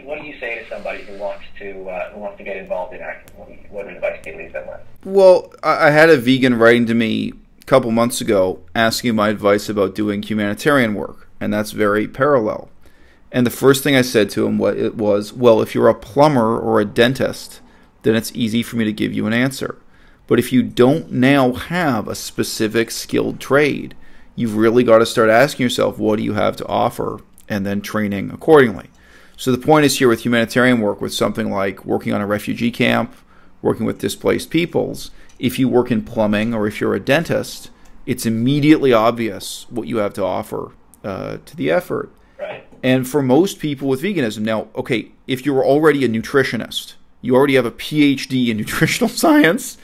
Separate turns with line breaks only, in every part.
what do you say to somebody who wants to get involved in acting? What advice do you leave them with?
Well, I had a vegan writing to me a couple months ago asking my advice about doing humanitarian work, and that's very parallel. And the first thing I said to him was, well, if you're a plumber or a dentist, then it's easy for me to give you an answer. But if you don't now have a specific skilled trade, you've really got to start asking yourself, what do you have to offer, and then training accordingly. So the point is here with humanitarian work, with something like working on a refugee camp, working with displaced peoples, if you work in plumbing or if you're a dentist, it's immediately obvious what you have to offer to the effort.
Right.
And for most people with veganism, now, okay, if you're already a nutritionist, you already have a PhD in nutritional science,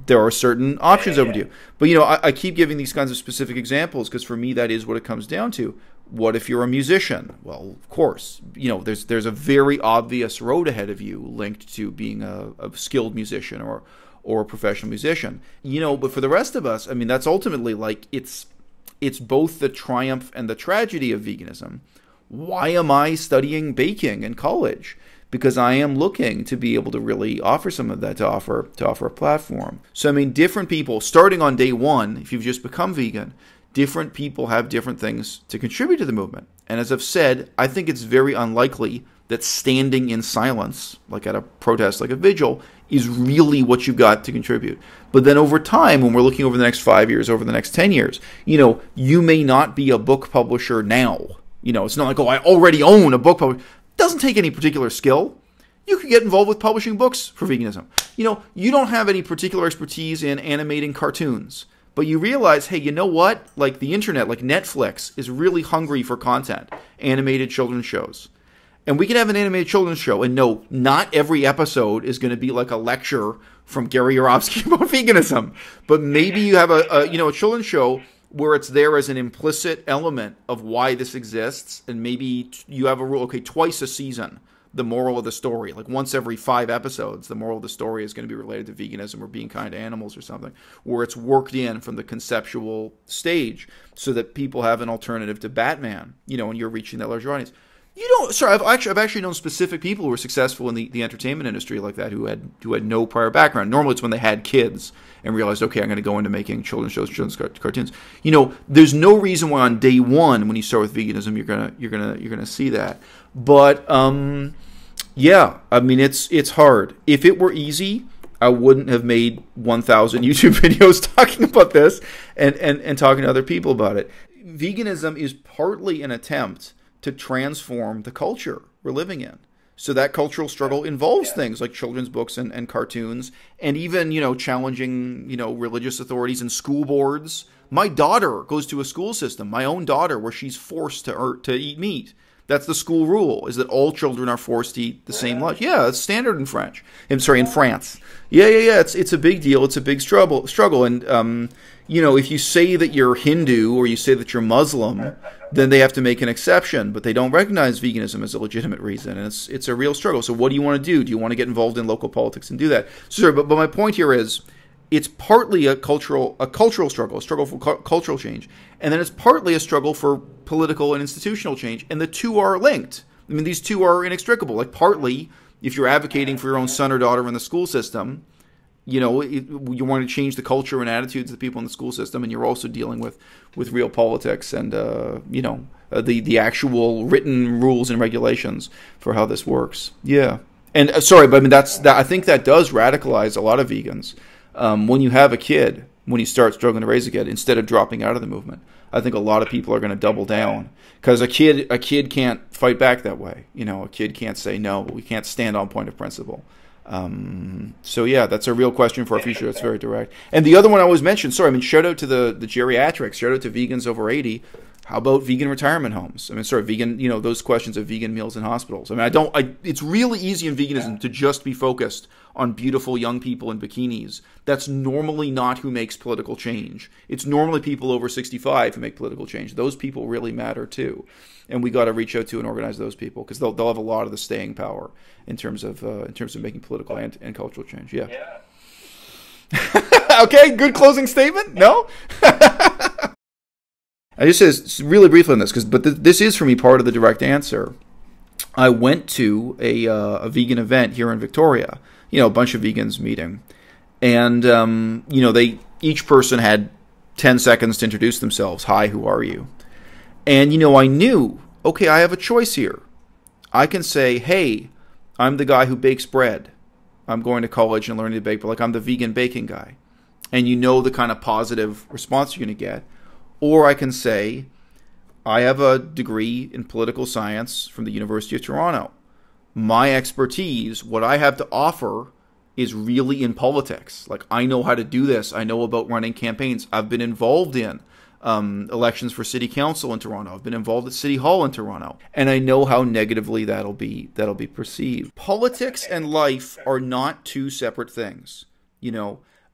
there are certain options open to you. But, I keep giving these kinds of specific examples because for me that is what it comes down to. What if you're a musician? Well, of course, there's a very obvious road ahead of you linked to being a skilled musician or a professional musician. But for the rest of us, I mean, that's ultimately like it's both the triumph and the tragedy of veganism. Why am I studying baking in college? Because I am looking to be able to really offer some of that, to offer a platform. So, I mean, different people, starting on day one, if you've just become vegan, different people have different things to contribute to the movement. And as I've said, I think it's very unlikely that standing in silence, like at a protest, like a vigil, is really what you've got to contribute. But then over time, when we're looking over the next 5 years, over the next 10 years, you may not be a book publisher now. It's not like, oh, I already own a book publisher. Doesn't take any particular skill. You could get involved with publishing books for veganism. You don't have any particular expertise in animating cartoons, but you realize, hey, you know what? Like the internet, like Netflix, is really hungry for content, animated children's shows. And we can have an animated children's show, and no, not every episode is going to be like a lecture from Gary Yourofsky about veganism. But maybe you have a children's show where it's there as an implicit element of why this exists, and maybe you have a rule, okay, twice a season, the moral of the story, like once every 5 episodes, the moral of the story is going to be related to veganism or being kind to animals or something, where it's worked in from the conceptual stage so that people have an alternative to Batman, and you're reaching that larger audience. I've actually known specific people who were successful in the entertainment industry like that who had no prior background. Normally, it's when they had kids and realized, okay, I'm going to go into making children's shows, children's cartoons. There's no reason why on day one when you start with veganism you're gonna see that. But yeah, I mean it's hard. If it were easy, I wouldn't have made 1,000 YouTube videos talking about this and talking to other people about it. Veganism is partly an attempt to transform the culture we're living in. So that cultural struggle involves things like children's books and cartoons, and even, challenging, religious authorities and school boards. My daughter goes to a school system, my own daughter, where she's forced to eat meat. That's the school rule, is that all children are forced to eat the same lunch. Yeah, it's standard in France. Yeah. It's a big deal. It's a big struggle. And, if you say that you're Hindu or you say that you're Muslim, then they have to make an exception, but they don't recognize veganism as a legitimate reason, and it's a real struggle. So what do you want to do? Do you want to get involved in local politics and do that? Sure, but my point here is it's partly a cultural struggle, a struggle for cultural change, and then it's partly a struggle for political and institutional change, and the two are linked. I mean, these two are inextricable. Like partly, if you're advocating for your own son or daughter in the school system, you want to change the culture and attitudes of the people in the school system, and you're also dealing with real politics and the actual written rules and regulations for how this works. Yeah, and sorry, but I mean I think that does radicalize a lot of vegans. When you have a kid, when you start struggling to raise a kid, instead of dropping out of the movement, I think a lot of people are going to double down because a kid can't fight back that way. A kid can't say no, but we can't stand on point of principle. So yeah, that's a real question for our future. That's very direct. And the other one I always mentioned, shout out to the geriatrics, shout out to vegans over 80. How about vegan retirement homes? Vegan, those questions of vegan meals in hospitals. It's really easy in veganism to just be focused on beautiful young people in bikinis. That's normally not who makes political change. It's normally people over 65 who make political change. Those people really matter too. And we got to reach out to and organize those people because they'll have a lot of the staying power in terms of making political and cultural change. Yeah. Okay, good closing statement? No? I just says really briefly on this, but this is for me part of the direct answer. I went to a vegan event here in Victoria, a bunch of vegans meeting. And, each person had 10 seconds to introduce themselves. Hi, who are you? And, I knew, okay, I have a choice here. I can say, hey, I'm the guy who bakes bread. I'm going to college and learning to bake, but like I'm the vegan baking guy. And the kind of positive response you're going to get. Or I can say, I have a degree in political science from the University of Toronto. My expertise, what I have to offer, is really in politics. Like, I know how to do this. I know about running campaigns. I've been involved in elections for city council in Toronto. I've been involved at City Hall in Toronto. And I know how negatively that'll be perceived. Politics and life are not two separate things.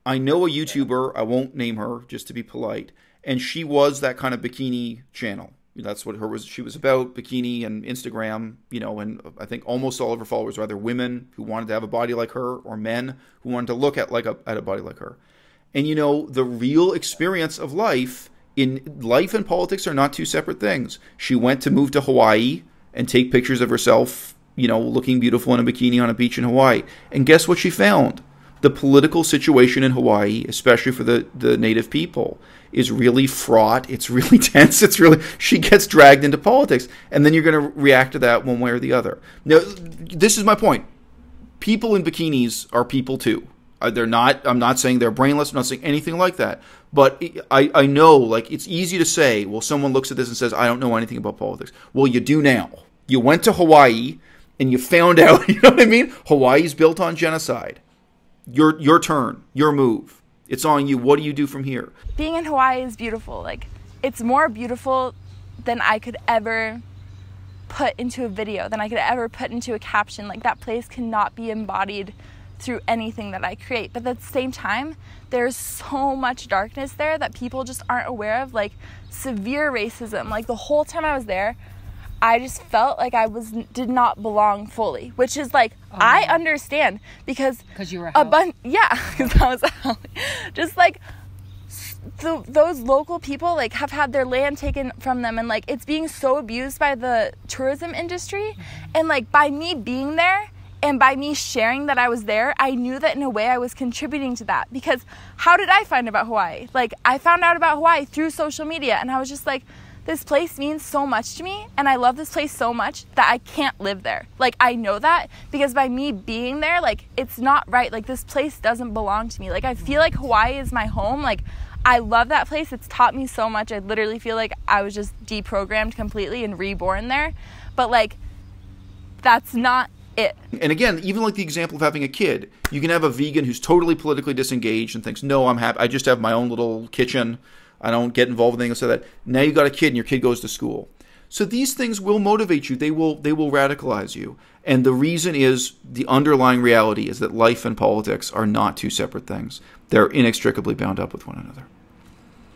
I know a YouTuber, I won't name her just to be polite, and she was that kind of bikini channel. That's what she was about, bikini and Instagram, and I think almost all of her followers were either women who wanted to have a body like her or men who wanted to look at a body like her. And the real experience of life and politics are not two separate things. She went to move to Hawaii and take pictures of herself, looking beautiful in a bikini on a beach in Hawaii. And guess what she found? The political situation in Hawaii, especially for the native people, is really fraught. It's really tense. She gets dragged into politics. And then you're going to react to that one way or the other. Now, this is my point. People in bikinis are people too. I'm not saying they're brainless. I'm not saying anything like that. But I know, it's easy to say, well, someone looks at this and says, I don't know anything about politics. Well, you do now. You went to Hawaii and you found out, you know what I mean? Hawaii's built on genocide. Your turn, your move. It's on you. What do you do from here?
Being in Hawaii is beautiful. It's more beautiful than I could ever put into a video, than I could ever put into a caption. That place cannot be embodied through anything that I create. But at the same time, there's so much darkness there that people just aren't aware of, severe racism. The whole time I was there, I just felt like I did not belong fully, which is I understand because
you were because
I was just those local people have had their land taken from them, and it's being so abused by the tourism industry. And by me being there and by me sharing that I was there, I knew that in a way I was contributing to that. Because how did I find about Hawaii? I found out about Hawaii through social media, and I was just this place means so much to me, and I love this place so much that I can't live there. I know that because by me being there, it's not right. This place doesn't belong to me. I feel like Hawaii is my home. I love that place. It's taught me so much. I literally feel like I was just deprogrammed completely and reborn there. But that's not it.
And again, even the example of having a kid, you can have a vegan who's totally politically disengaged and thinks, no, I'm happy. I just have my own little kitchen. I don't get involved in things like that. Now you got a kid and your kid goes to school. So these things will motivate you. They will radicalize you. And the reason is the underlying reality is that life and politics are not two separate things. They're inextricably bound up with one another.